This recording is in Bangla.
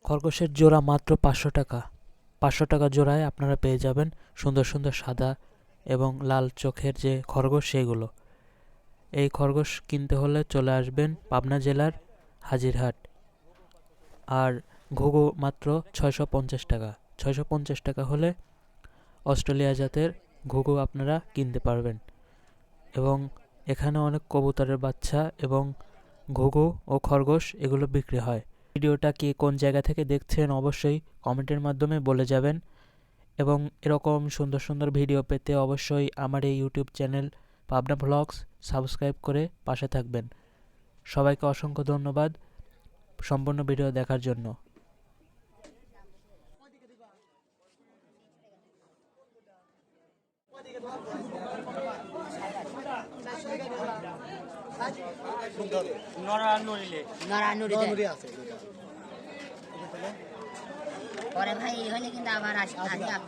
খরগোশের জোড়া মাত্র 500 টাকা। 500 টাকা জোড়ায় আপনারা পেয়ে যাবেন সুন্দর সুন্দর সাদা এবং লাল চোখের যে খরগোশ সেগুলো। এই খরগোশ কিনতে হলে চলে আসবেন পাবনা জেলার হাজিরহাট। আর ঘুঘু মাত্র 650 টাকা। 650 টাকা হলে অস্ট্রেলিয়া জাতের ঘুঘু আপনারা কিনতে পারবেন। এবং এখানে অনেক কবুতরের বাচ্চা এবং ঘুঘু ও খরগোশ এগুলো বিক্রি হয়। ভিডিওটা কে কোন জায়গা থেকে দেখছেন অবশ্যই কমেন্টের মাধ্যমে বলে যাবেন। এবং এরকম সুন্দর সুন্দর ভিডিও পেতে অবশ্যই আমার এই YouTube channel Pabna vlogs subscribe করে পাশে থাকবেন। সবাইকে অসংখ্য ধন্যবাদ সম্পূর্ণ ভিডিও দেখার জন্য। নড়ানুড়ি আছে পরে ভাই হলে কিন্তু আবার আসি আপনি